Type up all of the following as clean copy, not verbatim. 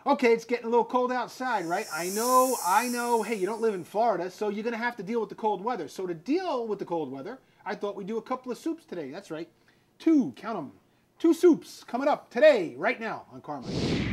Okay, it's getting a little cold outside, right? I know. Hey, you don't live in Florida, so you're going to have to deal with the cold weather. So to deal with the cold weather, I thought we'd do a couple of soups today. That's right. Count them. 2 soups coming up today, right now on Carmine.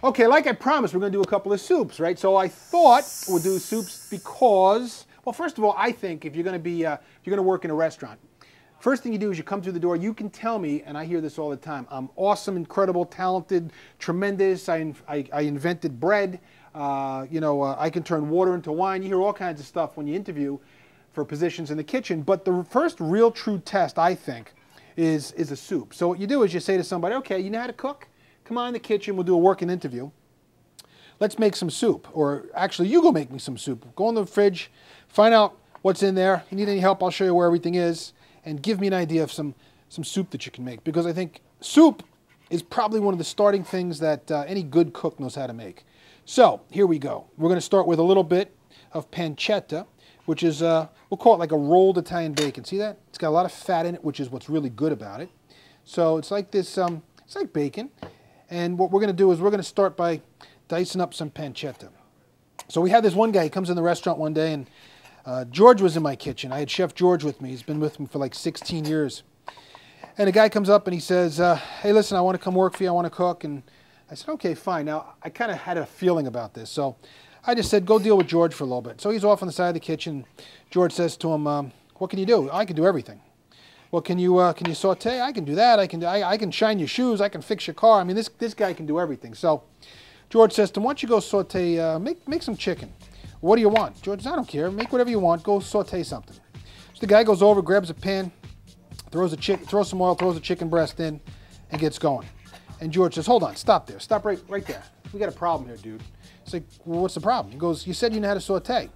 Okay, like I promised, we're going to do a couple of soups, right? So I thought we'll do soups because, well, first of all, I think if you're going to be, if you're going to work in a restaurant, first thing you do is you come through the door, you can tell me, and I hear this all the time, I'm awesome, incredible, talented, tremendous, I invented bread, I can turn water into wine. You hear all kinds of stuff when you interview for positions in the kitchen, but the first real true test, I think, is a soup. So what you do is you say to somebody, okay, you know how to cook? Come on in the kitchen, we'll do a working interview. Let's make some soup. Or actually, you go make me some soup. Go in the fridge, find out what's in there. If you need any help, I'll show you where everything is. And give me an idea of some soup that you can make. Because I think soup is probably one of the starting things that any good cook knows how to make. So, here we go. We're going to start with a little bit of pancetta, which is, we'll call it like a rolled Italian bacon. See that? It's got a lot of fat in it, which is what's really good about it. So, it's like this, it's like bacon. And what we're going to do is we're going to start by dicing up some pancetta. So we had this one guy, he comes in the restaurant one day, and George was in my kitchen. I had Chef George with me. He's been with me for like 16 years. And a guy comes up and he says, hey, listen, I want to come work for you. I want to cook. And I said, okay, fine. Now, I kind of had a feeling about this. So I just said, go deal with George for a little bit. So he's off on the side of the kitchen. George says to him, what can you do? I can do everything. Well, can you saute? I can do that. I can shine your shoes. I can fix your car. I mean, this guy can do everything. So George says to him, why don't you go saute, make some chicken. What do you want? George says, I don't care. Make whatever you want. Go saute something. So the guy goes over, grabs a pan, throws some oil, throws a chicken breast in, and gets going. And George says, hold on, stop there. Stop right there. We got a problem here, dude. It's like, well, what's the problem? He goes, you said you know how to saute.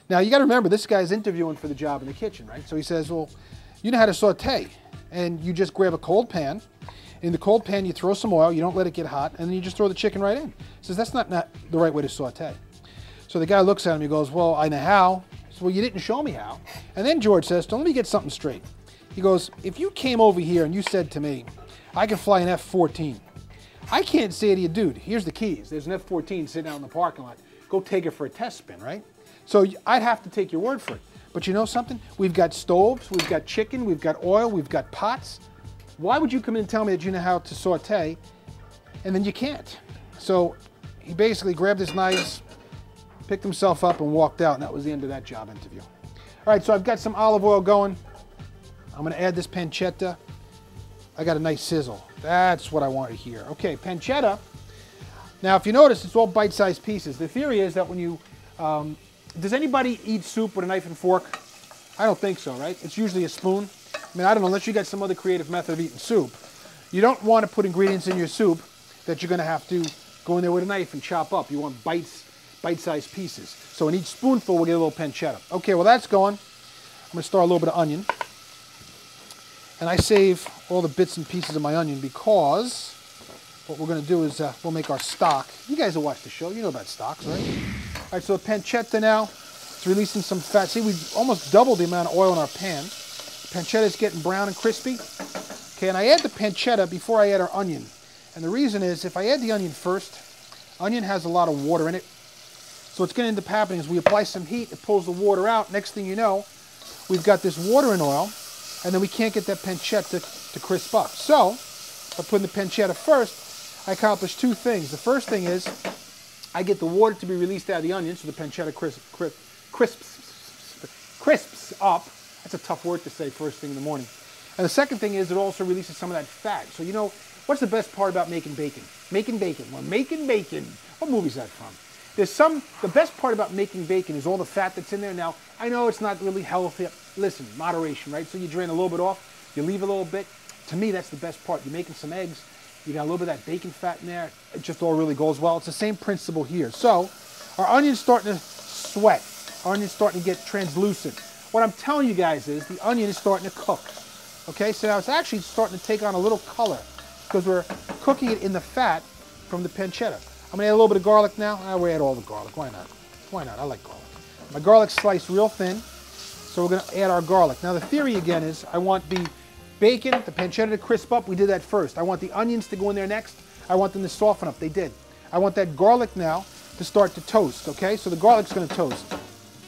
Now, you got to remember, this guy's interviewing for the job in the kitchen, right? So he says, well, you know how to saute, and you just grab a cold pan. In the cold pan, you throw some oil, you don't let it get hot, and then you just throw the chicken right in. He says, that's not the right way to saute. So the guy looks at him, he goes, well, I know how. He says, well, you didn't show me how. And then George says, let me get something straight. He goes, if you came over here and you said to me, I can fly an F-14, I can't say to you, dude, here's the keys. There's an F-14 sitting out in the parking lot. Go take it for a test spin, right? So I'd have to take your word for it. But you know something? We've got stoves, we've got chicken, we've got oil, we've got pots. Why would you come in and tell me that you know how to saute, and then you can't? So he basically grabbed his knives, picked himself up, and walked out, and that was the end of that job interview. All right, so I've got some olive oil going. I'm going to add this pancetta. I got a nice sizzle. That's what I want to hear. Okay, pancetta. Now, if you notice, it's all bite-sized pieces. The theory is that when you does anybody eat soup with a knife and fork? I don't think so, right? It's usually a spoon. I mean, I don't know, unless you got some other creative method of eating soup. You don't want to put ingredients in your soup that you're going to have to go in there with a knife and chop up. You want bite-sized pieces. So in each spoonful, we'll get a little pancetta. Okay, well, that's going. I'm going to start a little bit of onion. And I save all the bits and pieces of my onion because what we're going to do is we'll make our stock. You guys will watch the show. You know about stocks, right? All right, so the pancetta now, it's releasing some fat. See, we've almost doubled the amount of oil in our pan. Pancetta is getting brown and crispy. Okay, and I add the pancetta before I add our onion. And the reason is, if I add the onion first, onion has a lot of water in it. So what's going to end up happening is we apply some heat, it pulls the water out. Next thing you know, we've got this water and oil, and then we can't get that pancetta to crisp up. So, by putting the pancetta first, I accomplish two things. The first thing is, I get the water to be released out of the onion, so the pancetta crisps up. That's a tough word to say first thing in the morning. And the second thing is it also releases some of that fat. So you know, what's the best part about making bacon? Making bacon. Well, making bacon. What movie is that from? The best part about making bacon is all the fat that's in there. Now, I know it's not really healthy. Listen, moderation, right? So you drain a little bit off, you leave a little bit. To me, that's the best part. You're making some eggs, you got a little bit of that bacon fat in there. It just all really goes well. It's the same principle here. So, our onion's starting to sweat. Our onion's starting to get translucent. what I'm telling you guys is the onion is starting to cook. Okay, so now it's actually starting to take on a little color because we're cooking it in the fat from the pancetta. I'm gonna add a little bit of garlic now. I will add all the garlic, why not? Why not, I like garlic. My garlic's sliced real thin, so we're gonna add our garlic. Now the theory again is I want the bacon, the pancetta to crisp up, we did that first. I want the onions to go in there next. I want them to soften up, they did. I want that garlic now to start to toast, okay? So the garlic's gonna toast.